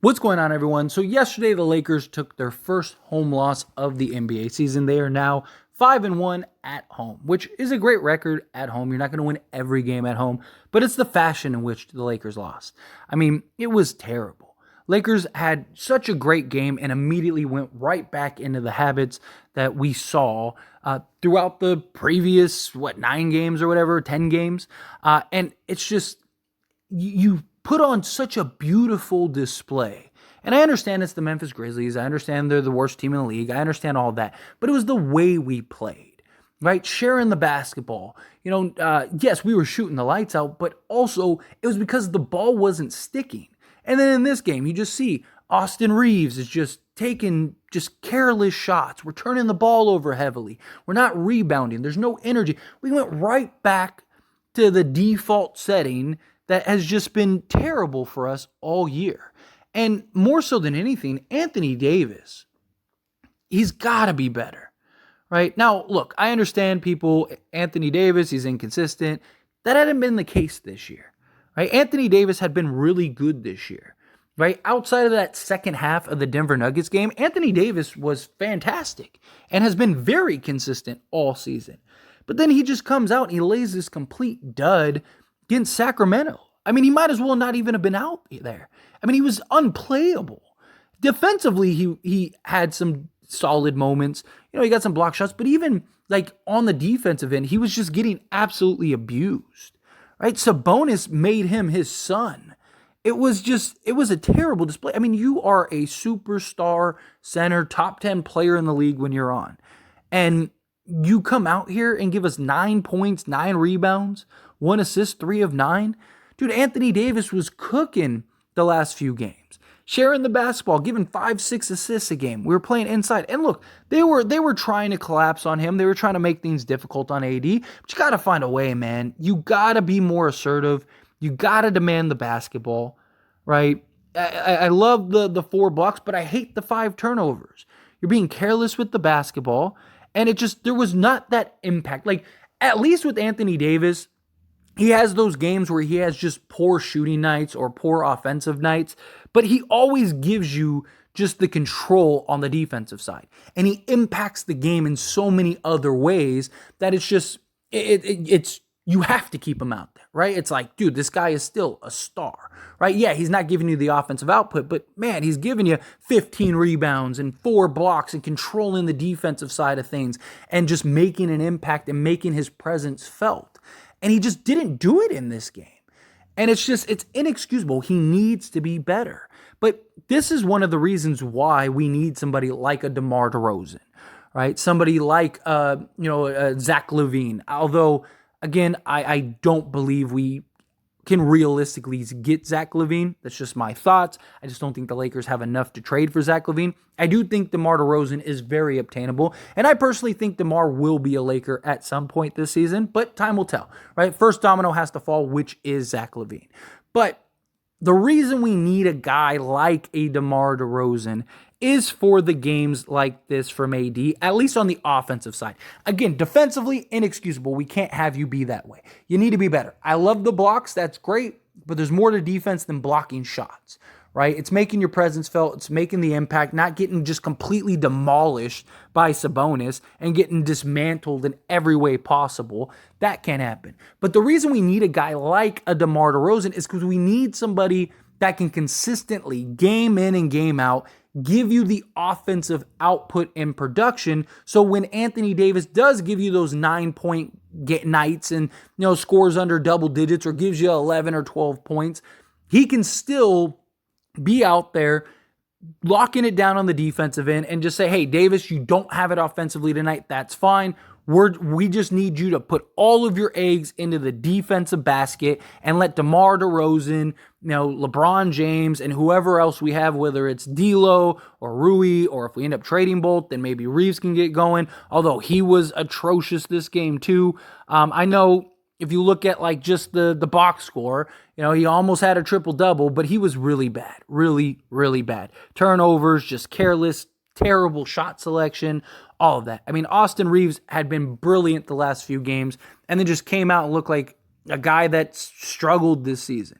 What's going on, everyone? So yesterday, the Lakers took their first home loss of the NBA season. They are now 5-1 at home, which is a great record at home. You're not going to win every game at home, but it's the fashion in which the Lakers lost. I mean, it was terrible. Lakers had such a great game and immediately went right back into the habits that we saw throughout the previous, 9 games or whatever, 10 games. And it's just, you put on such a beautiful display. And I understand it's the Memphis Grizzlies. I understand they're the worst team in the league. I understand all that. But it was the way we played, right? Sharing the basketball. Yes, we were shooting the lights out, but also it was because the ball wasn't sticking. And then in this game, you just see Austin Reaves is just taking just careless shots. We're turning the ball over heavily. We're not rebounding. There's no energy. We went right back to the default setting that has just been terrible for us all year. And more so than anything, Anthony Davis, he's got to be better, right? Now, look, I understand people, Anthony Davis, he's inconsistent. That hadn't been the case this year, right? Anthony Davis had been really good this year, right? Outside of that second half of the Denver Nuggets game, Anthony Davis was fantastic and has been very consistent all season. But then he just comes out and he lays this complete dud against Sacramento. I mean, he might as well not even have been out there. I mean, he was unplayable. Defensively, he had some solid moments. He got some block shots, but even like on the defensive end, he was just getting absolutely abused, right? Sabonis made him his son. It was a terrible display. I mean, you are a superstar center, top 10 player in the league when you're on. And you come out here and give us 9 points, 9 rebounds, 1 assist, 3 of 9. Dude, Anthony Davis was cooking the last few games, sharing the basketball, giving 5-6 assists a game. We were playing inside. And look, they were trying to collapse on him. They were trying to make things difficult on AD. But you got to find a way, man. You got to be more assertive. You got to demand the basketball, right? I love the 4 blocks, but I hate the 5 turnovers. You're being careless with the basketball. And there was not that impact. Like, at least with Anthony Davis, he has those games where he has just poor shooting nights or poor offensive nights, but he always gives you just the control on the defensive side. And he impacts the game in so many other ways that it's just, it's you have to keep him out there, right? It's like, dude, this guy is still a star, right? Yeah, he's not giving you the offensive output, but man, he's giving you 15 rebounds and 4 blocks and controlling the defensive side of things and just making an impact and making his presence felt. And he just didn't do it in this game. And it's inexcusable. He needs to be better. But this is one of the reasons why we need somebody like a DeMar DeRozan, right? Somebody like, Zach LaVine. Although, again, I don't believe we can realistically get Zach LaVine. That's just my thoughts. I just don't think the Lakers have enough to trade for Zach LaVine. I do think DeMar DeRozan is very obtainable, and I personally think DeMar will be a Laker at some point this season, but time will tell, right? First domino has to fall, which is Zach LaVine. But the reason we need a guy like a DeMar DeRozan is for the games like this from AD, at least on the offensive side. Again, defensively, inexcusable. We can't have you be that way. You need to be better. I love the blocks. That's great, but there's more to defense than blocking shots, right? It's making your presence felt. It's making the impact, not getting just completely demolished by Sabonis and getting dismantled in every way possible. That can't happen. But the reason we need a guy like a DeMar DeRozan is because we need somebody that can consistently, game in and game out, give you the offensive output and production. So when Anthony Davis does give you those 9-point nights and scores under double digits or gives you 11 or 12 points, he can still be out there locking it down on the defensive end and just say, hey, Davis, you don't have it offensively tonight. That's fine. We just need you to put all of your eggs into the defensive basket and let DeMar DeRozan, LeBron James, and whoever else we have, whether it's D'Lo or Rui, or if we end up trading both, then maybe Reaves can get going, although he was atrocious this game too. I know if you look at like just the box score, he almost had a triple-double, but he was really bad, really, really bad. Turnovers, just careless, terrible shot selection, all of that. I mean, Austin Reaves had been brilliant the last few games and then just came out and looked like a guy that struggled this season.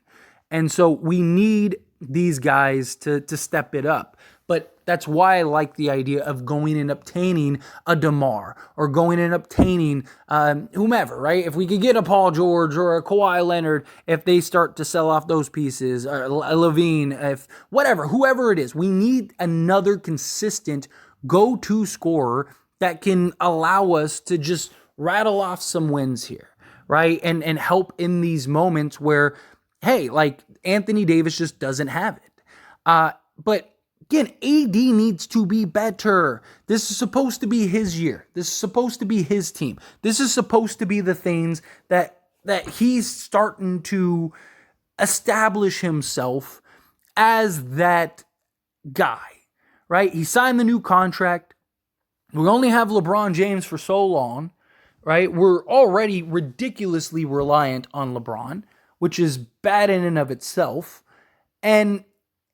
And so we need these guys to step it up. But that's why I like the idea of going and obtaining a DeMar or going and obtaining whomever, right? If we could get a Paul George or a Kawhi Leonard, if they start to sell off those pieces, or Levine, if whatever, whoever it is, we need another consistent go-to scorer that can allow us to just rattle off some wins here, right? And help in these moments where, hey, like Anthony Davis just doesn't have it. But again, AD needs to be better. This is supposed to be his year. This is supposed to be his team. This is supposed to be the things that he's starting to establish himself as that guy, right? He signed the new contract. We only have LeBron James for so long, right? We're already ridiculously reliant on LeBron, which is bad in and of itself. And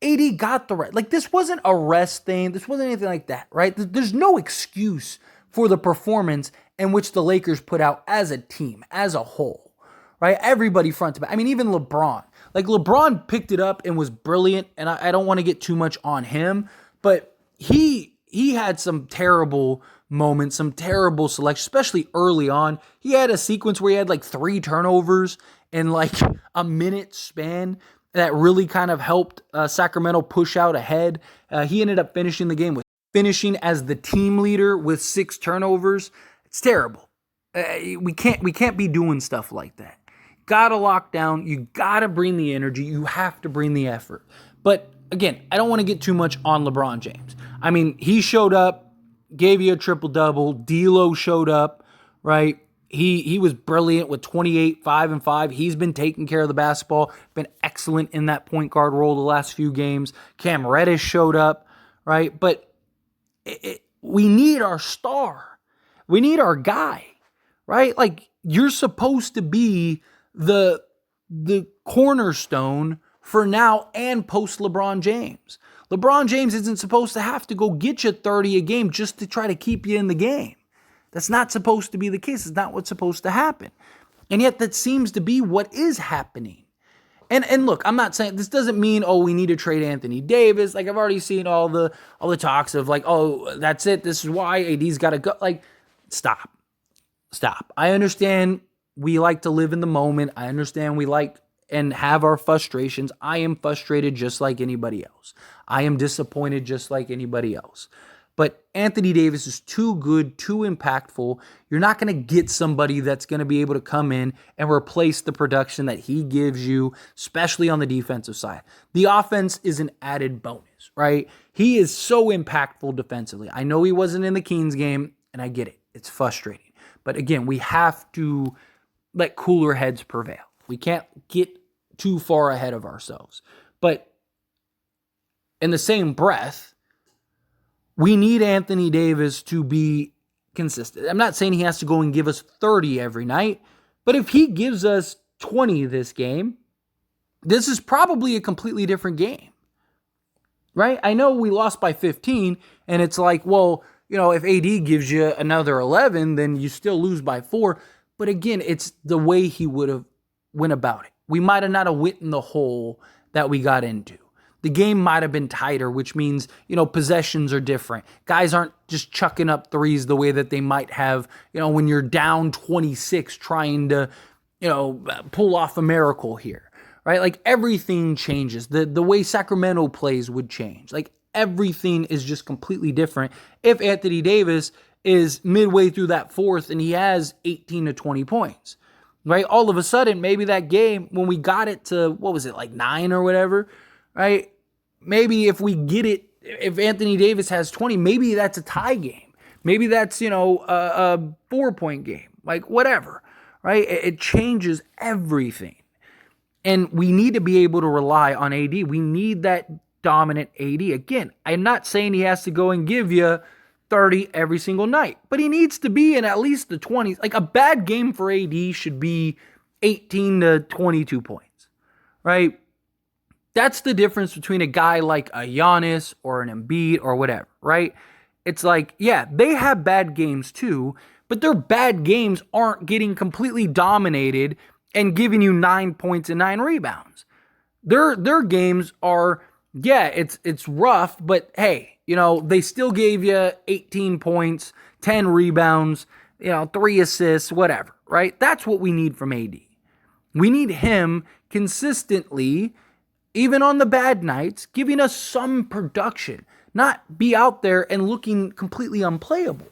AD got the right. Like, this wasn't a rest thing. This wasn't anything like that, right? There's no excuse for the performance in which the Lakers put out as a team, as a whole, right? Everybody front to back. I mean, even LeBron. Like, LeBron picked it up and was brilliant, and I don't want to get too much on him, but he had some terrible moments, some terrible selections, especially early on. He had a sequence where he had like 3 turnovers in like a minute span that really kind of helped Sacramento push out ahead. He ended up finishing the game finishing as the team leader with 6 turnovers. It's terrible. We can't be doing stuff like that. Gotta lock down. You gotta bring the energy. You have to bring the effort. But again, I don't want to get too much on LeBron James. I mean, he showed up, gave you a triple-double. D'Lo showed up, right? He was brilliant with 28, 5 and 5. He's been taking care of the basketball, been excellent in that point guard role the last few games. Cam Reddish showed up, right? But we need our star. We need our guy, right? Like, you're supposed to be the cornerstone for now and post LeBron James. LeBron James isn't supposed to have to go get you 30 a game just to try to keep you in the game. That's not supposed to be the case. It's not what's supposed to happen. And yet that seems to be what is happening. And look, I'm not saying this doesn't mean, oh, we need to trade Anthony Davis. Like, I've already seen all the talks of like, oh, that's it. This is why AD's got to go. Like, stop. I understand we like to live in the moment. I understand we like and have our frustrations. I am frustrated just like anybody else. I am disappointed just like anybody else. But Anthony Davis is too good, too impactful. You're not going to get somebody that's going to be able to come in and replace the production that he gives you, especially on the defensive side. The offense is an added bonus, right? He is so impactful defensively. I know he wasn't in the Kings game, and I get it. It's frustrating. But again, we have to let cooler heads prevail. We can't get too far ahead of ourselves. But in the same breath, we need Anthony Davis to be consistent. I'm not saying he has to go and give us 30 every night, but if he gives us 20 this game, this is probably a completely different game, right? I know we lost by 15, and it's like, well, you know, if AD gives you another 11, then you still lose by 4. But again, it's the way he would have went about it. We might have not have went in the hole that we got into. The game might have been tighter, which means, you know, possessions are different. Guys aren't just chucking up threes the way that they might have, you know, when you're down 26 trying to, you know, pull off a miracle here, right? Like, everything changes. The way Sacramento plays would change. Like, everything is just completely different if Anthony Davis is midway through that fourth and he has 18 to 20 points, right? All of a sudden, maybe that game, when we got it to, what was it, like 9 or whatever, right? Maybe if we get it, if Anthony Davis has 20, maybe that's a tie game. Maybe that's, you know, a 4-point game. Like, whatever, right? It changes everything. And we need to be able to rely on AD. We need that dominant AD. Again, I'm not saying he has to go and give you 30 every single night, but he needs to be in at least the 20s. Like, a bad game for AD should be 18 to 22 points, right? That's the difference between a guy like a Giannis or an Embiid or whatever, right? It's like, yeah, they have bad games too, but their bad games aren't getting completely dominated and giving you 9 points and 9 rebounds, Their games are, yeah, it's rough, but hey, they still gave you 18 points, 10 rebounds, 3 assists, whatever, right? That's what we need from AD. We need him consistently, even on the bad nights, giving us some production, not be out there and looking completely unplayable.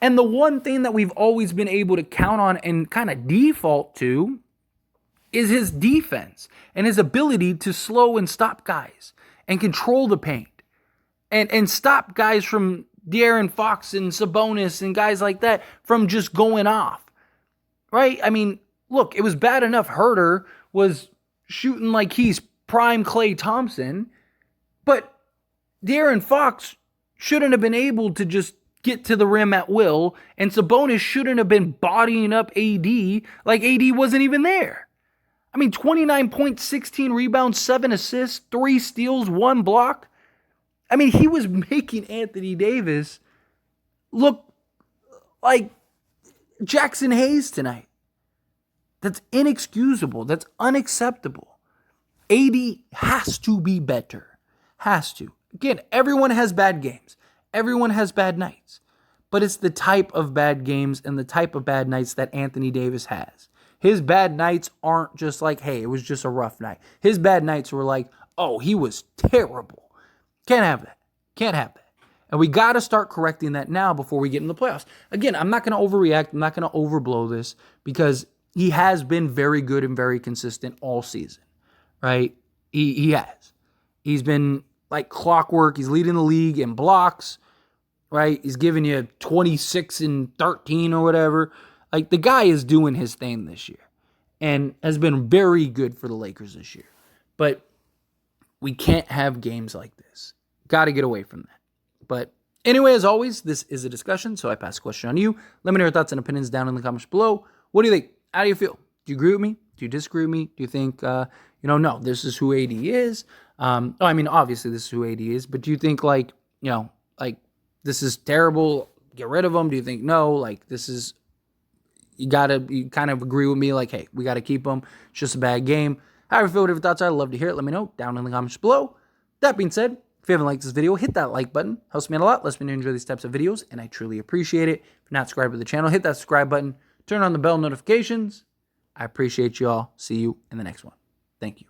And the one thing that we've always been able to count on and kind of default to is his defense and his ability to slow and stop guys and control the paint and stop guys from De'Aaron Fox and Sabonis and guys like that from just going off, right? I mean, look, it was bad enough Herter was shooting like he's prime Klay Thompson, but De'Aaron Fox shouldn't have been able to just get to the rim at will, and Sabonis shouldn't have been bodying up AD like AD wasn't even there. I mean, 29 points, 16 rebounds, 7 assists, 3 steals, 1 block. I mean, he was making Anthony Davis look like Jackson Hayes tonight. That's inexcusable. That's unacceptable. AD has to be better. Has to. Again, everyone has bad games. Everyone has bad nights. But it's the type of bad games and the type of bad nights that Anthony Davis has. His bad nights aren't just like, hey, it was just a rough night. His bad nights were like, oh, he was terrible. Can't have that. Can't have that. And we got to start correcting that now before we get in the playoffs. Again, I'm not going to overreact. I'm not going to overblow this because he has been very good and very consistent all season, right? He has. He's been like clockwork. He's leading the league in blocks, right? He's giving you 26 and 13 or whatever. Like, the guy is doing his thing this year and has been very good for the Lakers this year. But we can't have games like this. Got to get away from that. But anyway, as always, this is a discussion, so I pass the question on to you. Let me know your thoughts and opinions down in the comments below. What do you think? How do you feel? Do you agree with me? Do you disagree with me? Do you think, no, this is who AD is? Obviously this is who AD is, but do you think, this is terrible, get rid of him? Do you think, no, this is... You kind of agree with me, like, hey, we got to keep them. It's just a bad game. However you feel, whatever thoughts are, I'd love to hear it. Let me know down in the comments below. That being said, if you haven't liked this video, hit that like button. Helps me out a lot. Lets me know you enjoy these types of videos, and I truly appreciate it. If you're not subscribed to the channel, hit that subscribe button. Turn on the bell notifications. I appreciate you all. See you in the next one. Thank you.